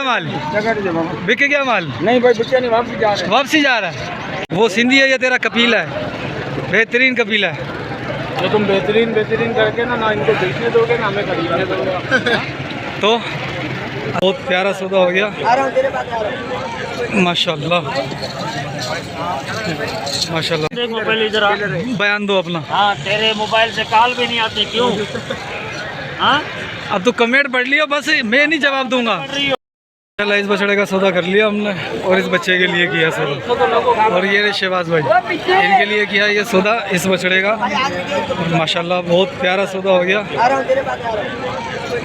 माल? बिक गया माल? नहीं भाई बिका नहीं, वापसी जा रहा है। वापसी जा रहा है। वो सिंधी है, ये तेरा कपीला है, बेहतरीन कपीला है। तो तुम बेहतरीन करके ना इनको बेचने दोगे ना हमें खरीदने दोगे। तो बहुत प्यारा सौदा हो गया माशाल्लाह माशाल्लाह। देखो पहले इधर आ। बयान दो अपना। हाँ तेरे मोबाइल से कॉल भी नहीं आती क्यों? हाँ अब तो कमेंट पढ़ लियो, बस मैं नहीं जवाब दूंगा। चला इस बछड़े का सौदा कर लिया हमने और इस बच्चे के लिए किया सौदा। और ये शहबाज भाई, इनके लिए किया ये सौदा इस बछड़े का। माशाल्लाह बहुत प्यारा सौदा हो गया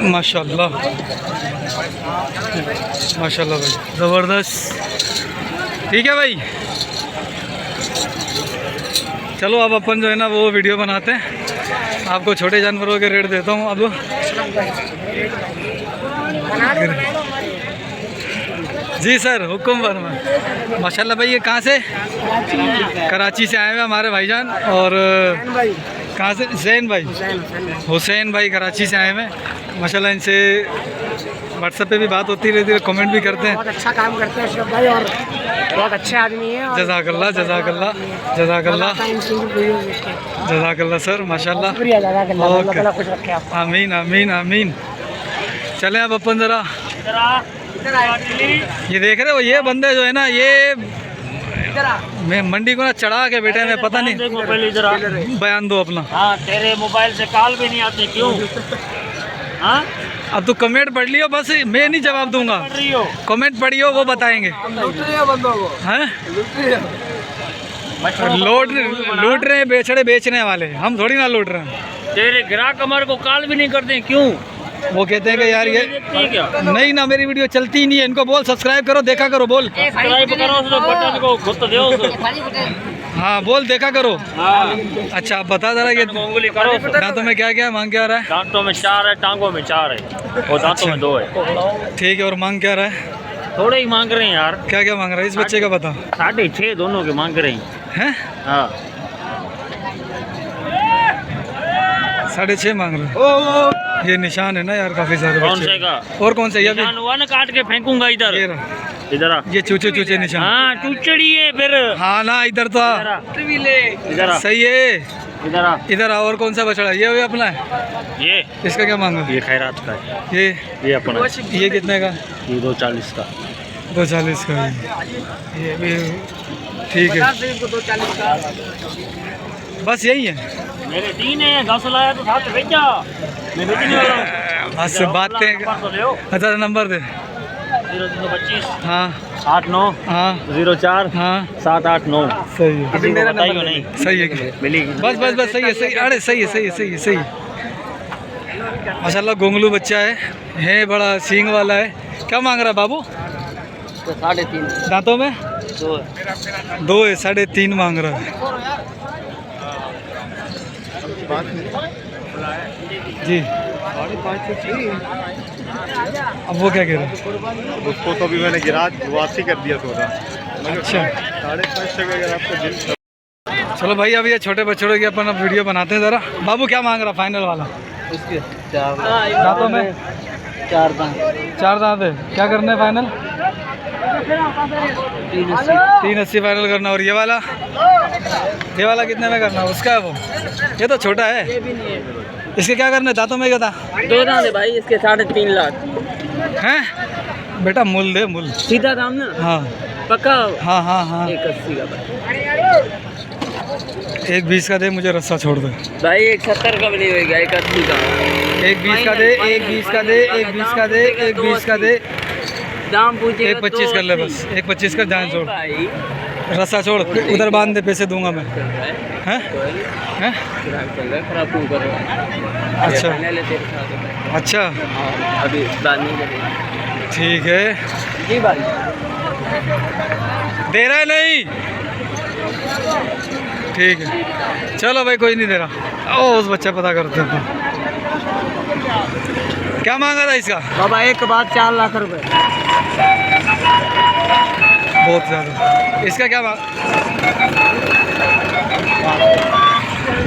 माशाल्लाह माशाल्लाह भाई, ज़बरदस्त। ठीक है भाई, चलो अब अपन जो है ना वो वीडियो बनाते हैं, आपको छोटे जानवरों के रेट देता हूँ अब। जी सर, हुक्म फरमा। माशाल्लाह भाई, ये कहाँ से? कराची से आए हुए हमारे भाईजान। और कहाँ से? हुसैन भाई कराची से आए हुए। माशाल्लाह इनसे व्हाट्सएप पे भी बात होती रहती है, कमेंट भी करते हैं। बहुत अच्छा काम करते हैं अशरफ भाई और बहुत अच्छे आदमी है। जज़ाकल्लाह जज़ाकल्लाह जज़ाकल्लाह जज़ाकल्लाह सर, माशाल्लाह। ओके, आमीन आमीन आमीन। चलें अब अपन ज़रा ये देख रहे हो, ये बंदे जो है ना, ये मैं मंडी को ना चढ़ा के बेटे में पता नहीं। देखो पहले इधर आ। बयान दो अपना। हाँ तेरे मोबाइल से कॉल भी नहीं आती क्यों? हाँ अब तो कमेंट पढ़ लियो, बस मैं नहीं जवाब दूंगा। पढ़ रही हो? कमेंट पढ़ियो, वो बताएंगे। बंदों को हैं लूट रहे हैं, बेचड़े बेचने वाले, हम थोड़ी ना लूट रहे हैं। तेरे ग्राहक हमारे को कॉल भी नहीं करते क्यों? वो कहते हैं कि यार ये नहीं ना, मेरी वीडियो चलती ही नहीं है। इनको बोल सब्सक्राइब करो, देखा करो, बोल सब्सक्राइब करो, तो बटन को गुत्त दो। हाँ बोल, देखा करो। हाँ अच्छा आप बता जरा कि उंगली करो। दांतों में क्या क्या मांग क्या रहा है? दांतों में 4 है, टांगों में 4 है और दांतों में 2 है। ठीक है, और मांग क्या रहा है? थोड़े ही मांग रहे हैं यार। क्या क्या मांग रहा है इस बच्चे का बता। 6.5 दोनों के मांग रहे हैं? हाँ 6.5 मांग रहे हैं। ये निशान है ना यार, काफी सारे कौन बच्चे। से का? और कौन से? ये भी वन काट के फेंकूंगा इधर। ये रहा। इधर आ। ये चूचे चूचे निशान। हाँ चुचड़ी है फिर। हाँ ना, इधर तो इधर आ। सही है, इधर आ। इधर आओ। और कौन सा बछड़ा? ये भी अपना है। ये इसका क्या मांगा? ये खैरात का है। ये अपना। ये कितने का? ये 240 का। 240 का। ये भी ठीक है, बस यही है। मेरे 3 है, 10 लाया तो 7 भेजा। मैं बेचने वाला हूँ। बस बातें। अच्छा नंबर दे। 0325 हाँ 89 हाँ 04 हाँ 789। सही है, किसी को बताइयो नहीं। सही है, मिलेगी। बस बस बस सही है, सही। अरे सही है, सही है, सही है, सही है। माशाल्लाह गोंगलू बच्चा है बड़ा सींग वाला है। क्या मांग रहा है बाबू? 3.5 दांतों में 2 है, 3.5 मांग रहा है जी। अब वो क्या कह रहा है? उसको तो भी मैंने गिरा वापसी कर दिया थोड़ा। अच्छा 5.5 अगर आपका दिल। चलो भाई, अब ये छोटे बच्चों की अपन अब वीडियो बनाते हैं ज़रा। बाबू क्या मांग रहा फाइनल वाला? इसके दांतों में 4 दांत। 4 दांत है। क्या करना है फाइनल? 380 फाइनल करना। और ये वाला कितने में करना है? उसका है वो, ये तो छोटा है। इसके क्या करना है? दांतों में क्या था? 2 दांत है भाई इसके। 3.5 लाख हैं बेटा? मूल दे, मूल सीधा दाम ना। हाँ पक्का। हाँ हाँ हाँ। 180 का भाई। 120 का दे, मुझे रस्सा छोड़ दे भाई। 170 का भी नहीं होगा। 180 का। 120 का दे, 120 का दे, 120 का दे, 120 का दे। दाम पूछे 125 कर ले बस। 125 का जान छोड़, भाई। रस्सा छोड़, उधर बांध दे, पैसे दूंगा मैं। हैं हैं? खराब क्यों कर रहा है? अच्छा अच्छा, अभी बात नहीं करेंगे। ठीक है। जी भाई दे रहा है नहीं? ठीक है, चलो भाई, कोई नहीं दे रहा। ओ उस बच्चा पता करते हैं। क्या मांगा था इसका? बाबा एक बात 4 लाख रुपए। बहुत ज़्यादा। इसका क्या मांग?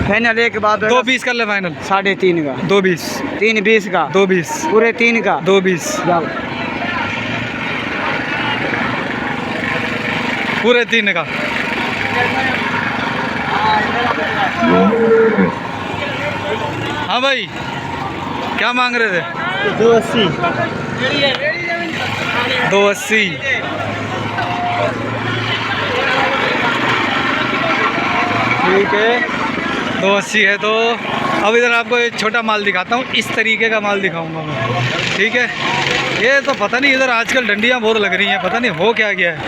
फाइनल एक बात 220 कर ले फाइनल। 3.5 का। 220 3.20 का। 220 पूरे 3 का। 220। पूरे 3 का। हाँ भाई, क्या मांग रहे थे? 280। 280। ठीक है, 280 है। तो अब इधर आपको एक छोटा माल दिखाता हूँ, इस तरीके का माल दिखाऊंगा मैं, ठीक है। ये तो पता नहीं इधर आजकल डंडियाँ बहुत लग रही हैं, पता नहीं हो क्या गया है।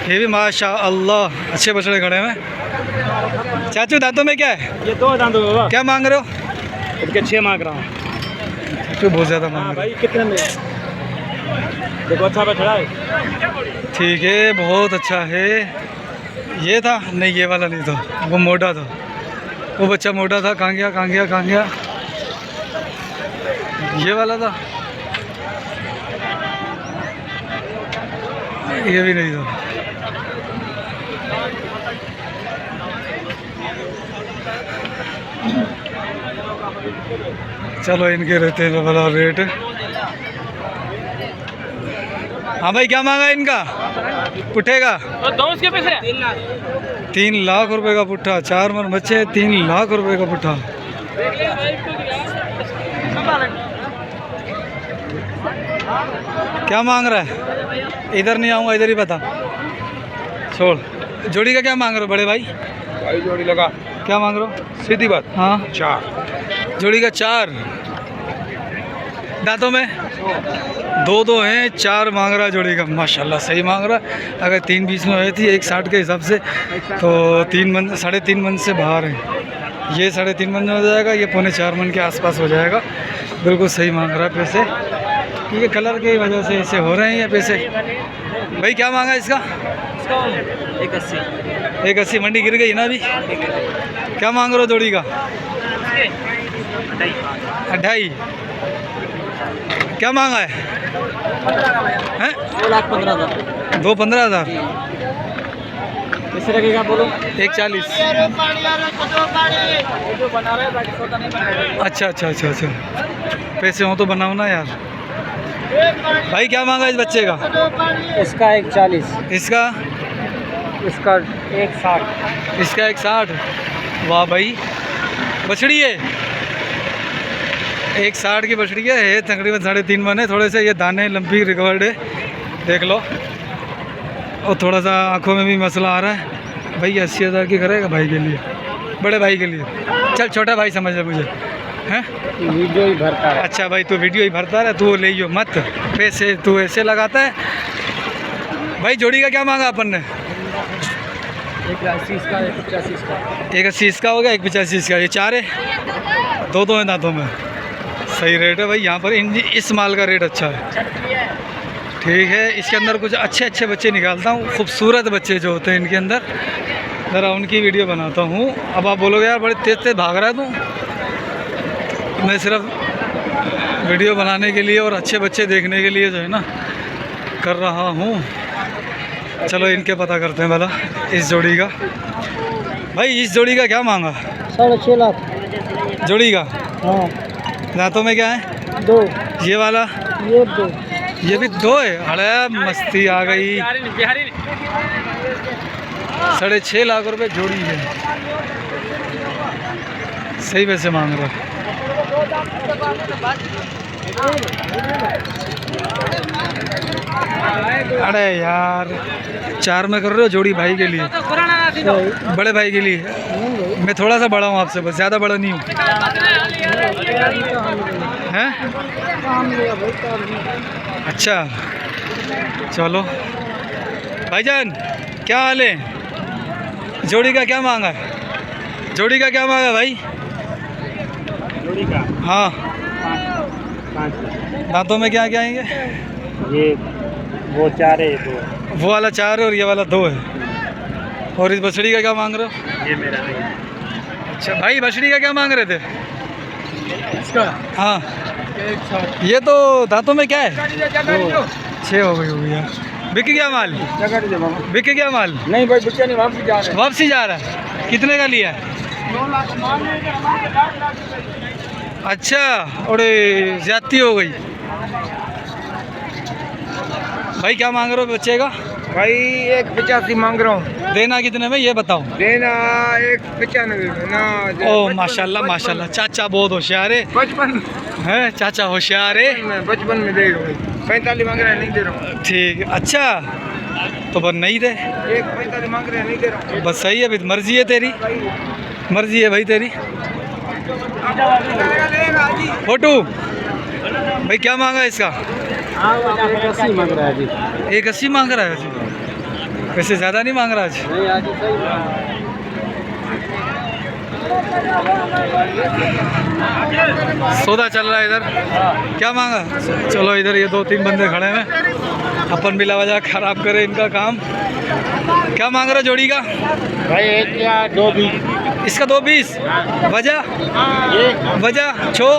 ये भी माशा अल्लाह अच्छे बछड़े खड़े हैं। चाचू दांतों में क्या है? ये 2 दांतों बाबा। क्या मांग रहे हो? इसके 6 मांग रहा हूँ। चाचू बहुत ज़्यादा मांग रहे भाई कितने में? देखो अच्छा बछड़ा है। ठीक है, बहुत अच्छा है। ये था नहीं, ये वाला नहीं था, वो मोटा था, वो बच्चा मोटा था। कहाँ गया, कहाँ गया, कहाँ गया? ये वाला था, ये भी नहीं था। चलो इनके रहते हैं वाला रेट। हाँ भाई, क्या मांगा इनका? पुट्ठे का? दो उसके पैसे 3 लाख रुपए का पुट्ठा, 4 मन बच्चे, 3 लाख रुपए का पुट्ठा। क्या मांग रहा है? इधर नहीं आऊँगा, इधर ही बता, छोड़। जोड़ी का क्या मांग रहे हो बड़े भाई? भाई जोड़ी लगा। क्या मांग रहे हो? सीधी बात। हाँ, 4। जोड़ी का 4। दांतों में 2 हैं, 4 मांग रहा है जोड़ी का। माशाल्लाह सही मांग रहा। अगर 3 बीच में हुई थी 1.60 के हिसाब से, तो 3 मन 3.5 मन से बाहर है। ये 3.5 मन में हो जाएगा, ये 3.25 मन के आसपास हो जाएगा। बिल्कुल सही मांग रहा है पैसे, क्योंकि कलर की वजह से ऐसे हो रहे हैं ये पैसे। भाई क्या मांगा इसका? 180। 180। मंडी गिर गई ना अभी? क्या मांग रहे हो जोड़ी का? 2.5। क्या मांगा है? हैं? 2,15,000। 2,15,000। कैसे लगेगा बोलो? 140। अच्छा अच्छा अच्छा अच्छा, पैसे हो तो बनाओ ना यार। भाई क्या मांगा इस बच्चे का? इसका 140। इसका? इसका 160। इसका 160। वाह भाई, बछड़ी है 160 की बछड़ी है तकरीबन 3.5 मन है। थोड़े से ये दाने लंबी रिकवर्ड है, देख लो। और थोड़ा सा आंखों में भी मसला आ रहा है। भाई 80,000 की करेगा भाई के लिए, बड़े भाई के लिए? चल छोटा भाई समझ ले मुझे, हैं? वीडियो ही भरता है। अच्छा भाई, तू वीडियो ही भरता है, तू ले मत पैसे, तू ऐसे लगाता है। भाई जोड़ी का क्या मांगा अपन ने? 180 इसका, 185 इसका। 180 इसका हो गया, 185 इसका। ये 4 है, 2 हैं दांतों में। सही रेट है भाई यहाँ पर। इस माल का रेट अच्छा है, ठीक है। इसके अंदर कुछ अच्छे अच्छे बच्चे निकालता हूँ, खूबसूरत बच्चे जो होते हैं इनके अंदर, ज़रा उनकी वीडियो बनाता हूँ। अब आप बोलोगे यार बड़े तेज़ तेज़ भाग रहा है तू। मैं सिर्फ वीडियो बनाने के लिए और अच्छे बच्चे देखने के लिए जो है ना कर रहा हूँ। चलो इनके पता करते हैं भला इस जोड़ी का। भाई इस जोड़ी का क्या मांगा? 6.5 लाख जोड़ी का। हाँ। दांतों में क्या है? 2। ये वाला? ये 2। ये भी 2 है। अरे मस्ती आ गई। 6.5 लाख रुपए जोड़ी है, सही पैसे मांग रहा है। अरे यार 4 में कर रहे हो जोड़ी भाई के लिए, बड़े भाई के लिए। मैं थोड़ा सा बड़ा हूँ आपसे, बस ज़्यादा बड़ा नहीं हूँ, हैं? अच्छा चलो भाईजान, क्या हाल है? जोड़ी का क्या मांगा है? जोड़ी का क्या मांगा भाई? जोड़ी का हाँ। 5। दांतों में क्या क्या आएंगे? ये वो 4 है, 2। वो वाला 4 है और ये वाला 2 है। और इस बछड़ी का क्या मांग रहे हो? ये मेरा नहीं है। अच्छा भाई, बछड़ी का क्या मांग रहे थे? इसका हाँ, 160। ये तो दांतों में क्या है? 6 हो गई होगी यार। बिक गया माल? बिक गया माल? नहीं भाई, बच्चा नहीं, वापसी जा रहे हैं। वापसी जा रहा है? कितने का लिया है? 2 लाख मान लेंगे, हमारे 8 लाख। अच्छा, अरे ज्यादती हो गई। भाई क्या मांग रहे हो बच्चे का? भाई 185 मांग रहा हूँ। देना कितने में ये बताओ। देना 195 ना। ओ माशाल्लाह माशाल्लाह, चाचा बहुत होशियार है। 55 है चाचा होशियार है। में 55 में देगा भाई। 45 मांग रहा है, नहीं दे रहा हूँ। ठीक है, अच्छा तो बस नहीं दे। 145 मांग रहे हैं, नहीं दे रहा हूँ। बस सही है, भाई मर्जी है तेरी, मर्जी है भाई तेरी। फोटू भाई क्या मांगा इसका? 180 मांग रहा है जी। 180 मांग रहा है जी, वैसे ज़्यादा नहीं मांग रहा आज। नहीं आज सही सौदा चल रहा है इधर। क्या मांगा? चलो इधर ये 2-3 बंदे खड़े हैं, अपन बिला वजह खराब करे इनका काम। क्या मांग रहा जोड़ी का? भाई 1 या 2 भी। इसका 220। वजह छो।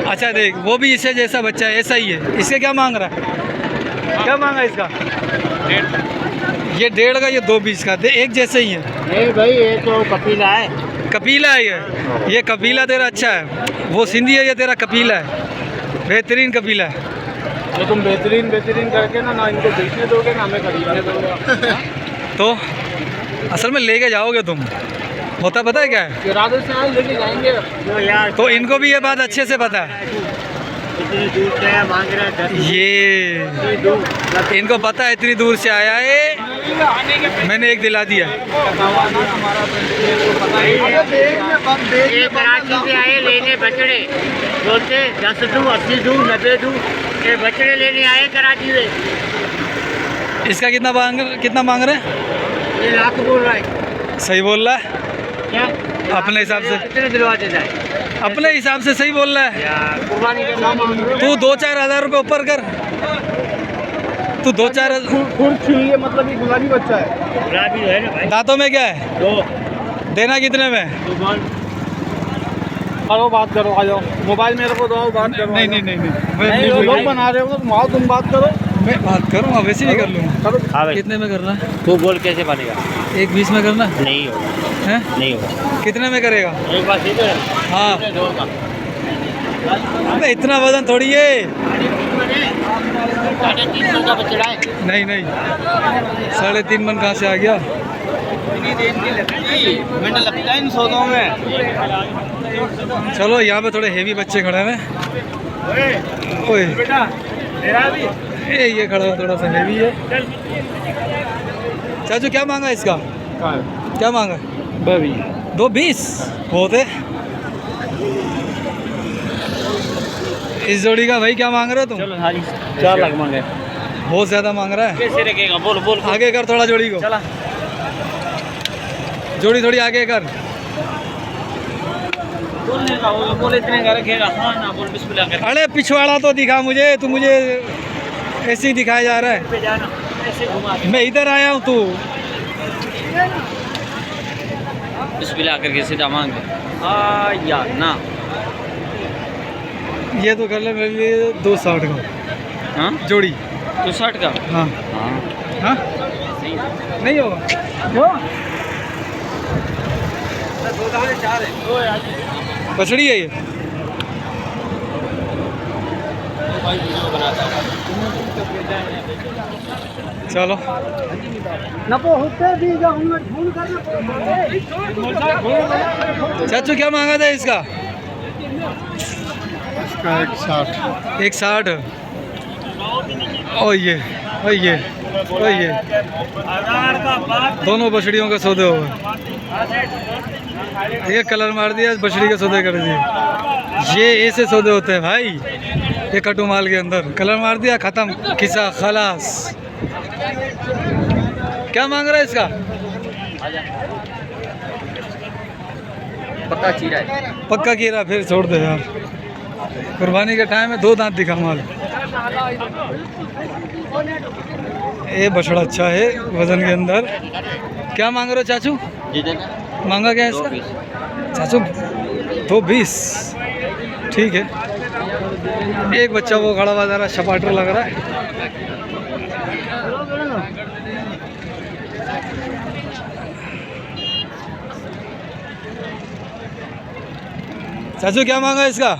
अच्छा देख, वो भी इसे जैसा बच्चा है ऐसा ही है। इसके क्या मांग रहा है? क्या मांगा इसका? ये 1.5 का, ये 220 का। एक जैसे ही है। नहीं भाई ये तो कपिला है। कपिला है ये कपिला तेरा अच्छा है। वो सिंधी है, ये तेरा कपिला है, बेहतरीन कपिला है। तो तुम बेहतरीन करके ना इनको बेचने दोगे ना हमें खरीदने दोगे। तो असल में लेके जाओगे तुम, होता पता है क्या है? इरादे से आए लेके जाएंगे यार। तो इनको भी ये बात अच्छे से पता है। इतनी दूर से मांग रहे हैं। ये इनको पता है इतनी दूर से आया है, मैंने एक दिला दिया। कराची से आए लेने बछड़े, बोलते 10 दूँ 80 दूँ 90 दूँ, ये बछड़े लेने आए कराची से। इसका कितना मांग रहे हैं? ये लाख बोल रहा है। सही बोल रहा है, क्या अपने हिसाब से, कितने दिलवाते जाए? अपने हिसाब से सही बोल रहा है। कुर्बानी का नाम तू 2-4 हज़ार रुपये ऊपर कर। तू 2-4 छुइए, मतलब ये गुलाबी बच्चा है। गुलाबी है ना भाई। दांतों में क्या है? 2 देना कितने में? करो बात करो, आ जाओ। मोबाइल मेरे को दो, बात करो। नहीं वो लोग बना रहे हो तो तुम बात करो। मैं बात करूँगा, वैसे ही कर लूँगा। हाँ भाई, कितने में करना है? तू बोल कैसे बनेगा? 120 में करना नहीं होगा, है? नहीं होगा। कितने में करेगा? एक बात सीधे हाँ अबे इतना वजन थोड़ी है। 350 का बछड़ा है। नहीं 3.5 मन कहाँ से आ गया? मैंने लगता है इन सौदों में। चलो यहाँ पे थोड़े हेवी बच्चे खड़े हैं। ओए ये खड़ा है, थोड़ा सा हेवी है। चाचू क्या मांगा इसका? क्या मांगा? 220 बहुत है। इस जोड़ी का भाई क्या मांग रहे हो तुम? चलो हाजी 4 लाख मांगे। बहुत ज़्यादा मांग रहा है। कैसे रखेगा? बोल आगे कर थोड़ा जोड़ी को। चला जोड़ी थोड़ी आगे कर। बोलने का बोल इतने का रखेगा। हाँ ना बोल बिस्मिल्लाह कर। अरे पिछवाड़ा तो दिखा मुझे, तू मुझे ऐसे ही दिखाया जा रहा है। पे जाना ऐसे घुमा मैं इधर आया हूँ, तू बिस्मिल्लाह करके सीधा मांग। हाँ या ना। ये तो कर ले मेरे लिए 260 का। हाँ जोड़ी 260 का। हाँ हाँ हाँ नहीं होगा क्यों? बछड़ी है ये। चलो चाचू क्या मांगा था इसका? 160। ओ ये दोनों बछड़ियों का सौदे हो गए। ये कलर मार दिया, बछड़ी के सौदे कर दिए। ये ऐसे सौदे होते हैं भाई। ये कटु माल के अंदर कलर मार दिया, खत्म, किस्सा खलास। क्या मांग रहा है इसका? पक्का चीरा है। पक्का कीरा, फिर छोड़ दे यार, कुर्बानी का टाइम है। 2 दांत दिखा माल। ये बछड़ा अच्छा है वजन के अंदर। क्या मांग रहे हो चाचू? मांगा क्या है इसका? चाचू 220। ठीक है। एक बच्चा वो खड़ा हुआ जरा शपाटर लग रहा है। चाचू क्या मांगा इसका?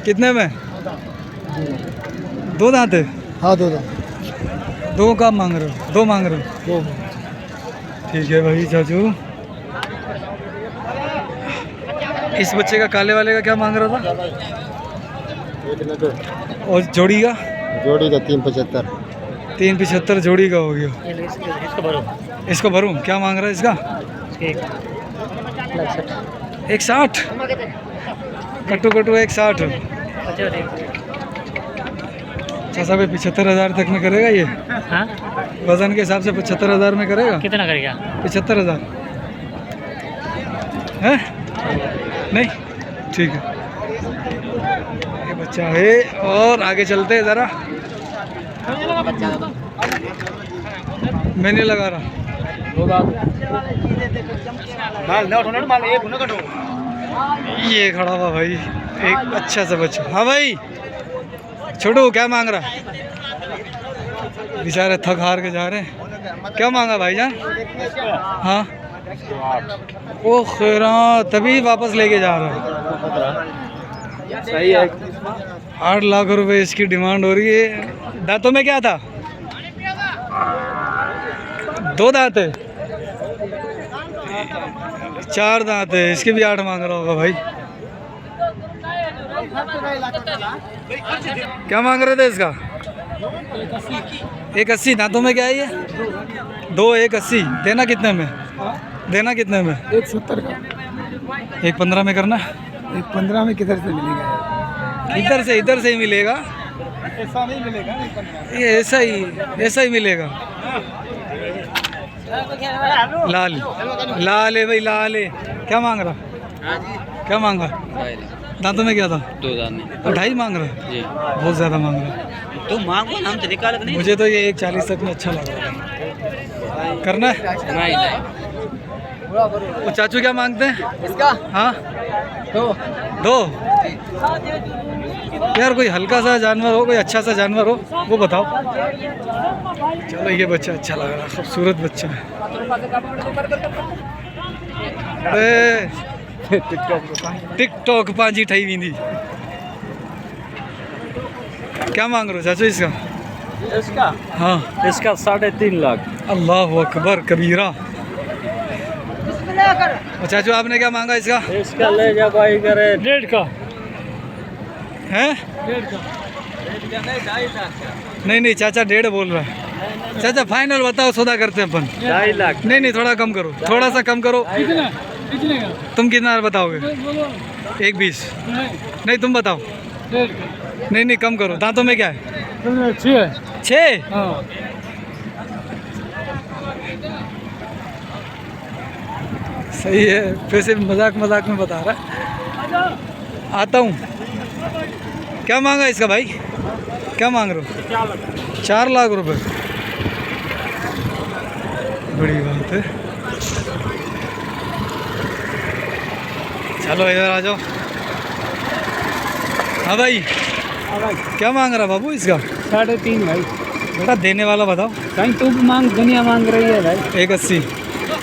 कितने में? 2 दांत है। हाँ दो दो का मांग रहे हो? दो मांग रहे हो? ठीक है भाई चाचू। इस बच्चे का काले वाले का क्या मांग रहा था? और जोड़ी का? जोड़ी का 375। 375 जोड़ी का हो गया। इसको भरूं? क्या मांग रहा है इसका? 160। कट्टू कट्टू 160। अच्छा भाई 75,000 तक में करेगा ये? हाँ वजन के हिसाब से 75,000 में करेगा? कितना करेगा? 75,000 है? नहीं ठीक है। ये बच्चा है और आगे चलते हैं ज़रा। मैं नहीं लगा रहा। ये खड़ा हुआ भाई एक अच्छा सा बच्चा। हाँ भाई छोटू क्या मांग रहा? बेचारे थक हार के जा रहे हैं। क्या मांगा भाईजान? हाँ ओ खैरा तभी वापस लेके जा रहा है। सही है। 8 लाख रुपए इसकी डिमांड हो रही है। दांतों में क्या था? 2 दांत है? 4 दांत है। इसके भी 8 मांग रहा होगा भाई। क्या मांग रहे थे इसका? 180। दांतों में क्या है ये? 2 180। देना कितने में? देना कितने में? 170 का। 115 में करना? 115 में किधर से मिलेगा? इधर से ही मिलेगा। ऐसा नहीं मिलेगा। ये ऐसा ही मिलेगा। लाल लाल है भाई लाल है। क्या मांग रहा? क्या मांगा? दांतों में क्या था? 2 दाने। 2.5 मांग रहा? जी बहुत ज़्यादा मांग रहा। तो मांगो हम तो निकाल नहीं। मुझे तो ये 140 तक में अच्छा लग रहा है। करना है? नहीं वो चाचू क्या मांगते हैं इसका हाँ? 2 यार कोई हल्का सा जानवर हो, कोई अच्छा सा जानवर हो वो बताओ। चलो ये बच्चा अच्छा लग रहा है, खूबसूरत बच्चा है। अरे टिकटॉक पांजी ठही वींदी। क्या मांग रहे हो चाचू इसका? इसका हाँ इसका 3.5 लाख। अल्लाह अकबर कबीरा। और चाचू आपने क्या मांगा इसका? इसका ले जा भाई करे 1.5 का है? 1.5 का नहीं चाचा 1.5 बोल रहा है। चाचा फाइनल बताओ, सौदा करते हैं अपन। 2.5 लाख। नहीं थोड़ा कम करो, थोड़ा सा कम करो। कितने का? तुम कितना बताओगे? 1.20। नहीं तुम बताओ। 1.5 नहीं कम करो। दांतों में क्या है? 6। हाँ सही है। वैसे मजाक में बता रहा है। आता हूँ। क्या मांगा इसका भाई? क्या मांग रहे हो? 4 लाख रुपए। बड़ी बात है। चलो इधर आ जाओ। हाँ भाई क्या मांग रहा बाबू इसका? 3.5 भाई। बेटा देने वाला बताओ। कहीं तू भी मांग, दुनिया मांग रही है भाई। 180।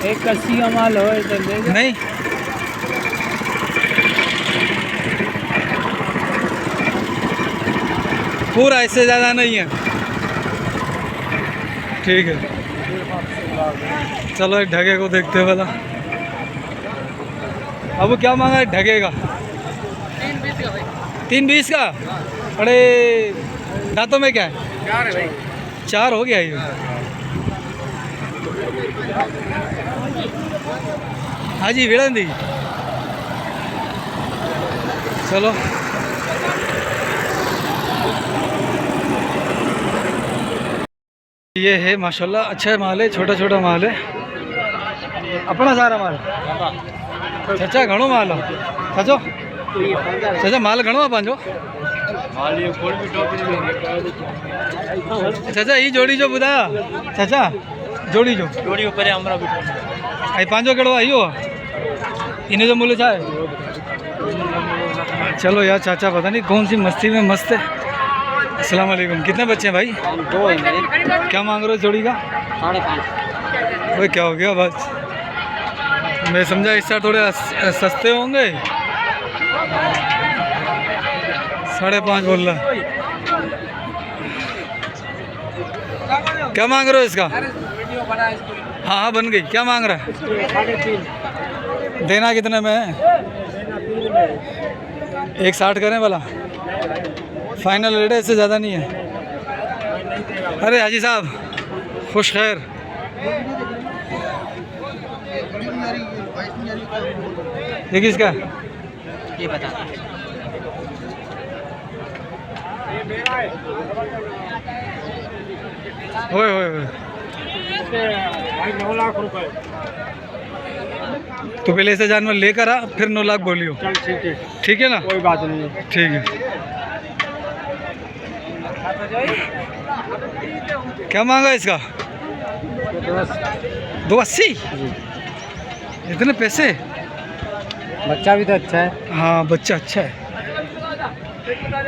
180 का माल हो तो ले जा। नहीं पूरा, इससे ज़्यादा नहीं है। ठीक है चलो एक ढगे को देखते हैं भला। अब क्या मांगा है ढगे का? 3.20 का। अरे दांतों में क्या है? 4 है भाई। 4 हो गया ये। हाँ जी विड़ंदी। चलो ये है माशाल्लाह अच्छा माल है, छोटा माल है अपना सारा माल। चाचा घणो माल आहे चाचा? माल घणो आहे पंहिंजो? चाचा ही जोड़ी जो ॿुधायो चाचा, जोड़ी ऊपर ऐं पंहिंजो कहिड़ो आहे? इहो आहे? इन जो मुल्ह छा आहे? चलो यार चाचा पता नहीं कौन सी मस्ती में मस्त है। अस्सलाम वालेकुम। कितने बच्चे हैं भाई? 2 है मेरे। क्या मांग रहे हो जोड़ी का? 5.5। भाई क्या हो गया? बस मैं समझा इस साल थोड़े सस्ते होंगे। 5.5 बोल रहा। क्या मांग रहे हो इसका? हाँ हाँ बन गई। क्या मांग रहा है? 3.5 देना कितने में है? 1.60 करें वाला फाइनल रेट है, इससे ज़्यादा नहीं है। अरे हाजी साहब खुश खैर। ये किसका? ये बता। ओए ओए ओए, भाई 9 लाख रुपए। तो पहले ऐसे जानवर लेकर आ, फिर 9 लाख बोलियो। चल ठीक है, ठीक है ना? कोई बात नहीं है। ठीक है। क्या मांगा इसका? 280। इतने पैसे? बच्चा भी तो अच्छा है। हाँ बच्चा अच्छा है,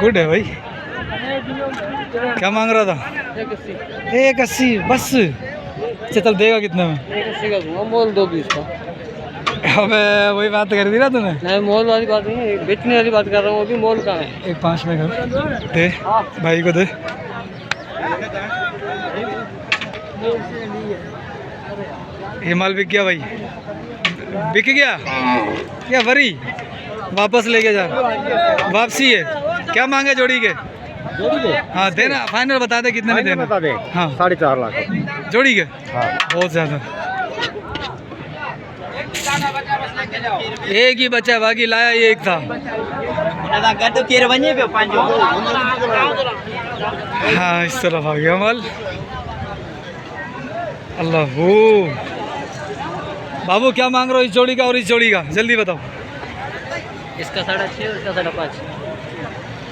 गुड है भाई। क्या मांग रहा था? 180 बस। अच्छा चल देगा कितने में? 180 का दूंगा, मोल दो 20 का। अबे वही बात कर दी ना तूने। नहीं मोल वाली बात नहीं है, बेचने वाली बात कर रहा हूँ। वो भी मोल का है। एक 5 में कर दे, भाई को दे। ये माल बिक गया भाई, बिक गया क्या? वरी वापस लेके जा, वापसी है। क्या मांगे जोड़ी के? हाँ देना, फाइनल बता दे कितने में देना। बता दे। हाँ 4.5 लाख जोड़ी के। हाँ। बहुत ज़्यादा। एक ही बचा, बाकी लाया ये एक था। हाँ इस तरफ आ गया माल। अल्लाह हो। बाबू क्या मांग रहे हो इस जोड़ी का और इस जोड़ी का? जल्दी बताओ। इसका 6.5 और इसका 5.5।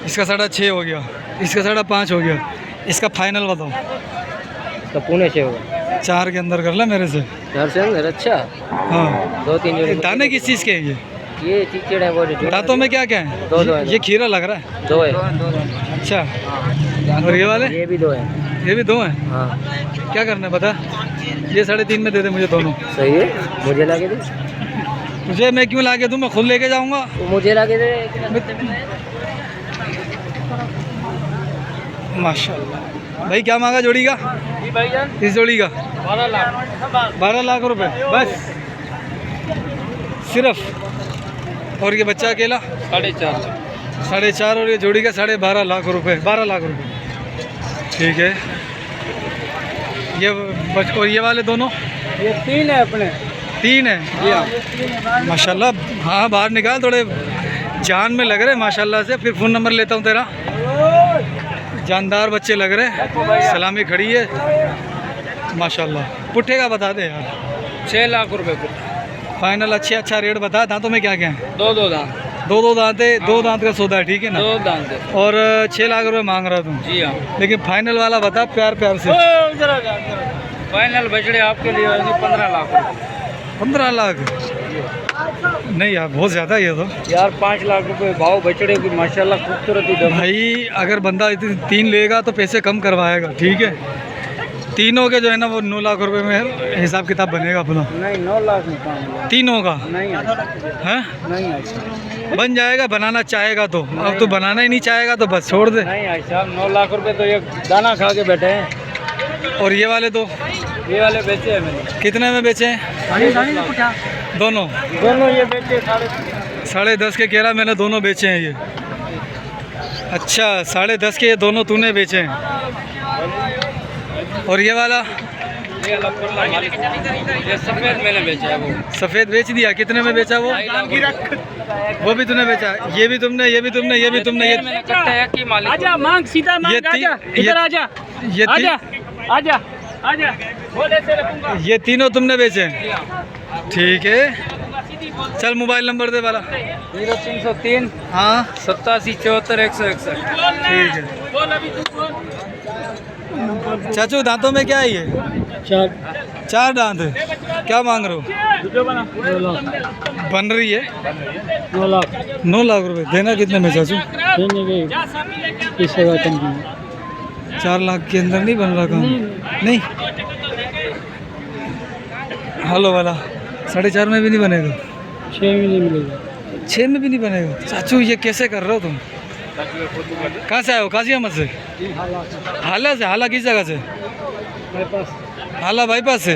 इसका 6.5 हो गया, इसका 5.5 हो गया। इसका फाइनल बताओ। इसका 6.5 होगा। 4 के अंदर कर ले मेरे से। 4 से अंदर? अच्छा। हाँ 2-3 जोड़ी। दाने किस चीज़ के हैं ये? ये चिचड़ है वो। दांतों में क्या क्या है? दो है। ये खीरा लग रहा है। 2 है। अच्छा और ये वाले? ये भी 2 है। ये भी 2 हैं। हाँ क्या करना है बता? ये 3.5 में दे दे मुझे दोनों। सही है, मुझे ला के दे। मुझे मैं क्यों ला के दूँ? मैं खुद लेके जाऊँगा। तो मुझे ला के दे। माशाल्लाह। भाई क्या मांगा जोड़ी का? इस जोड़ी का 12 लाख रुपए बस सिर्फ। और ये बच्चा अकेला 4.5 और ये जोड़ी का 12.5 लाख रुपए। 12 लाख रुपए ठीक है। ये और ये वाले दोनों? ये 3 है अपने। 3 है माशाल्लाह। हाँ बाहर निकाल, थोड़े जान में लग रहे माशाल्लाह से। फिर फ़ोन नंबर लेता हूँ तेरा। जानदार बच्चे लग रहे, सलामी खड़ी है माशाल्लाह। पुट्ठे का बता दे यार। 6 लाख रुपए फाइनल अच्छा रेट बता। दांतों में क्या क्या है? 2 दांत। 2 दांत है। 2 दांत का सौदा है ठीक है ना? 2 दांत है। और 6 लाख रुपए मांग रहा तुम? जी हाँ। लेकिन फाइनल वाला बता प्यार प्यार से। फाइनल बछड़े आपके लिए 15 लाख। 15 लाख? नहीं यार बहुत ज़्यादा है ये तो यार। 5 लाख रुपए भाव बछड़े की माशाल्लाह खूबसूरत। भाई अगर बंदा 3 लेगा तो पैसे कम करवाएगा ठीक है। तीनों के जो है ना वो 9 लाख रुपए में हिसाब किताब बनेगा अपना। नहीं 9 लाख नहीं। तीनों का नहीं है? नहीं बन जाएगा, बनाना चाहेगा तो। अब तो बनाना ही नहीं चाहेगा तो बस छोड़ दे। नहीं आई साहब। 9 लाख रुपए तो ये दाना खा के बैठे हैं। और ये वाले दो? ये वाले बेचे हैं मैंने। कितने में बेचे हैं? दोनों ये बेचे 10.5 के कह रहा मैंने, दोनों बेचे हैं ये। अच्छा 10.5 के ये दोनों तूने बेचे हैं। और ये वाला? ये सफेद मैंने बेचा है। वो सफ़ेद बेच दिया। कितने में बेचा वो? वो भी तूने बेचा? ये भी तुमने, ये भी तुमने, ये भी तुमने। ये आजा मांग सीधा मांग। आजा इधर आजा। ये आजा आजा आजा। ये तीनों तुमने बेचे हैं ठीक है। चल मोबाइल नंबर दे वाला। 0303 हाँ 87 74 161। ठीक है। चाचू दांतों में क्या है ये? 4 दांत है। क्या मांग रहे हो? बन रही है 9 लाख रुपए। देना कितने में चाचू? 4 लाख के अंदर नहीं बन रहा काम? नहीं। हेलो वाला 4.5 में भी नहीं बनेगा? 6 में नहीं मिलेगा। 6 में भी नहीं बनेगा? चाचू ये कैसे कर रहे हो तुम? कहाँ से आए हो? काजी अहमद से? हाला से? हाला किस जगह से? हाला बाईपास से।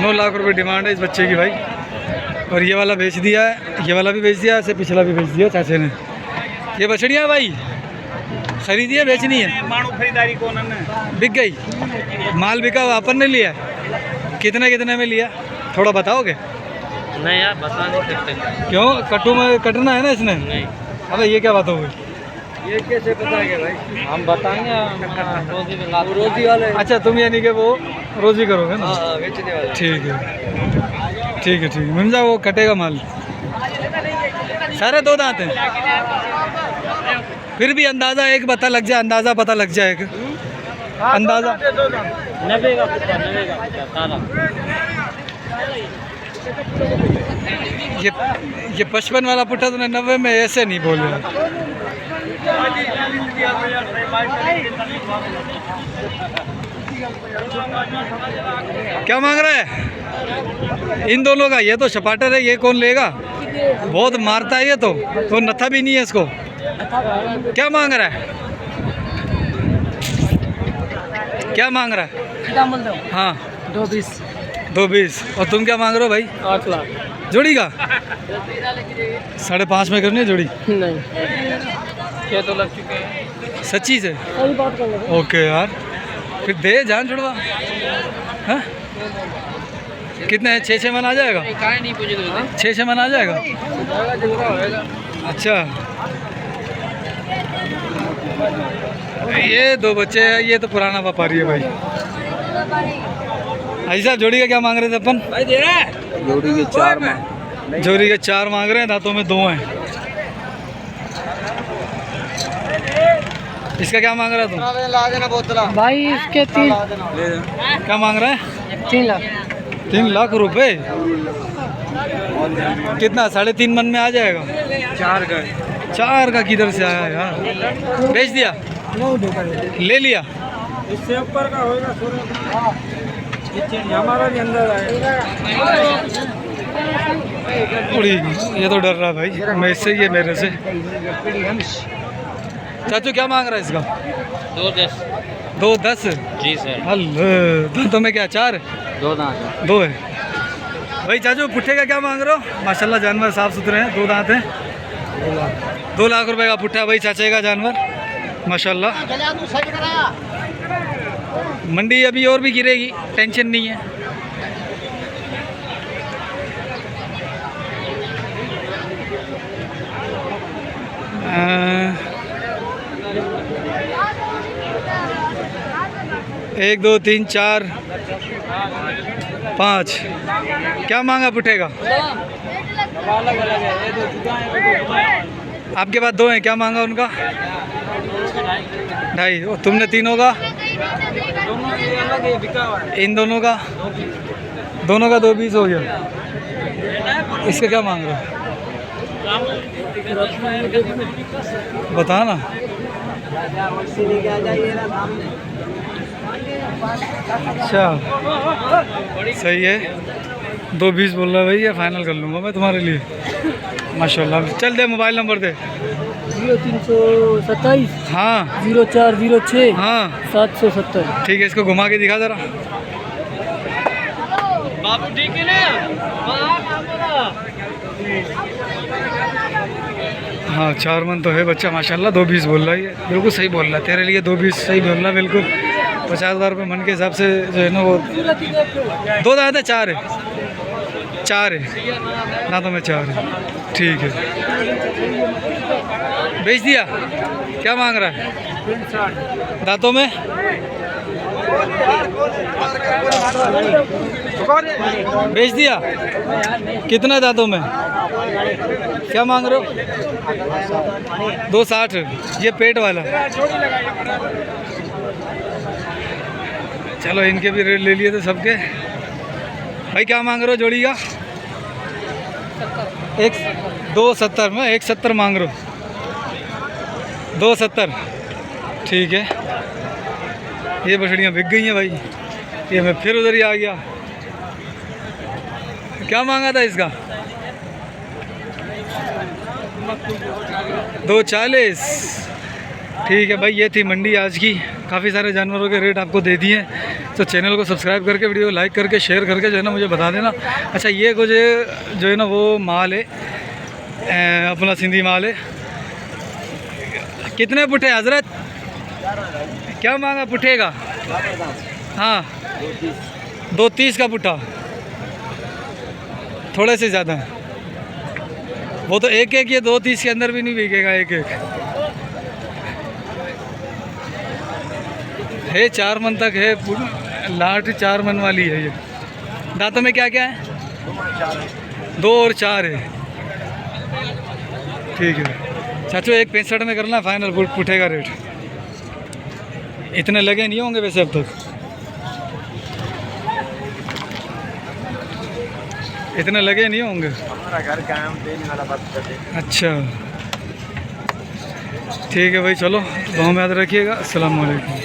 9 लाख रुपए डिमांड है इस बच्चे की भाई। और ये वाला बेच दिया है, ये वाला भी बेच दिया, ऐसे पिछला भी बेच दिया चाचे ने। ये बछड़ियाँ भाई खरीदी है, बेचनी है? मानू खरीदारी को बिक गई, माल बिका, अपन ने लिया? कितने कितने में लिया, थोड़ा बताओगे? नहीं यार बता नहीं सकते। क्यों? कट्टू में कटना है ना इसने? नहीं। अबे ये क्या बात हो गई? ये कैसे बताएंगे भाई? हम बताएंगे रोजी वाले। अच्छा तुम यानी कि वो रोजी करोगे ना? बेचने वाले। ठीक है ठीक है ठीक है। मिर्जा वो कटेगा माल। सारे 2 दांत हैं, फिर भी अंदाज़ा एक पता लग जाए, अंदाज़ा पता लग जाए एक अंदाज़ा। 90 का कुत्ता, 90 का कुत्ता सारा। ये 55 वाला पुट्ठा तूने 90 में ऐसे नहीं बोले। क्या मांग रहा है इन दोनों का? ये तो सपाटर है, ये कौन लेगा? बहुत मारता है ये तो नथा भी नहीं है इसको। क्या मांग रहा है? क्या मांग रहा है? हाँ 220। और तुम क्या मांग रहे हो भाई? 8 लाख जोड़ी का? 5.5 में करनी है जोड़ी? नहीं 6 तो लग चुके हैं। सच्ची से? सही बात कर रहे ओके यार, फिर दे जान छुड़वा। हाँ कितने? 6 मन आ जाएगा? नहीं पूछे 6 मन आ जाएगा? अच्छा ये 2 बच्चे हैं, ये तो पुराना व्यापारी है भाई। भाई साहब जोड़ी का क्या मांग रहे थे अपन? भाई दे रहा है। जोड़ी के 4 में। जोड़ी के 4 मांग रहे हैं, दांतों में 2 हैं। इसका क्या मांग रहा तुम? भाई इसके 3 क्या मांग रहा है? 3 लाख 3 लाख रुपए? कितना? 3.5 मन में आ जाएगा? 4 का किधर से आया यार? बेच दिया? ले लिया? इससे ऊपर का होगा हमारा भी अंदर आएगा। उड़ी, ये तो डर रहा है भाई मैं इससे, ये मेरे से। चाचू क्या मांग रहा है इसका? 2.10। जी सर। हल्लो, दांतों में क्या 4? 2 दांत 2 है भाई। चाचू पुट्ठे का क्या मांग रहे हो? माशाल्लाह जानवर साफ़ सुथरे हैं, 2 दांत हैं। 2 लाख रुपए का पुट्ठा भाई चाचे का जानवर माशाल्लाह। मंडी अभी और भी गिरेगी, टेंशन नहीं है। एक 2 3 4 5। क्या मांगा पुट्ठे का? आपके पास 2 हैं, क्या मांगा उनका? 2.5। और तुमने तीनों का? इन दोनों का? दोनों का 2.20 हो गया। इसका क्या मांग रहे हो? बता ना। अच्छा सही है, 2.20 बोल रहा है भाई, ये फाइनल कर लूँगा मैं तुम्हारे लिए माशाल्लाह। चल दे मोबाइल नंबर दे। 0327 हाँ 0406 हाँ 770। ठीक है, इसको घुमा के दिखा ज़रा। बाबू ठीक है ना? हाँ 4 मन तो है बच्चा माशाल्लाह। 2.20 बोल रहा है, ये बिल्कुल सही बोल रहा है तेरे लिए। 2.20 सही बोल रहा है बिल्कुल। 50,000 रुपये मन के हिसाब से जो है ना वो 2 दांत है? 4 है? 4 है दांतों में 4 है। ठीक है, बेच दिया? क्या मांग रहा है दांतों में? बेच दिया? कितना दांतों में? क्या मांग रहे हो? 2.60। ये पेट वाला। चलो इनके भी रेट ले लिए थे सबके। भाई क्या मांग रहे हो जोड़ी का? 2.70 में 1.70 मांग रहे हो? 2.70 ठीक है। ये बछड़ियाँ बिक गई हैं भाई, ये मैं फिर उधर ही आ गया। क्या मांगा था इसका? 240। ठीक है भाई, ये थी मंडी आज की। काफ़ी सारे जानवरों के रेट आपको दे दिए। तो चैनल को सब्सक्राइब करके, वीडियो को लाइक करके, शेयर करके जो है ना मुझे बता देना। अच्छा, ये कुछ जो है ना वो माल है, अपना सिंधी माल है। कितने पुट्ठे हजरत? क्या मांगा पुट्ठे का? हाँ, 230 का पुट्ठा, थोड़े से ज़्यादा। वो तो एक एक, ये 230 के अंदर भी नहीं बिकेगा एक एक। है 4 मन तक है, लाट 4 मन वाली है ये। दांतों में क्या क्या है? 2 और 4 है। ठीक है चाचू, 165 में करना फाइनल पुट्ठे का रेट। इतने लगे नहीं होंगे वैसे अब तक, इतने लगे नहीं होंगे। हमारा घर का है, हम देने वाला बात करते हैं। अच्छा ठीक है भाई, चलो गाँव में याद रखिएगा। अस्सलाम वालेकुम।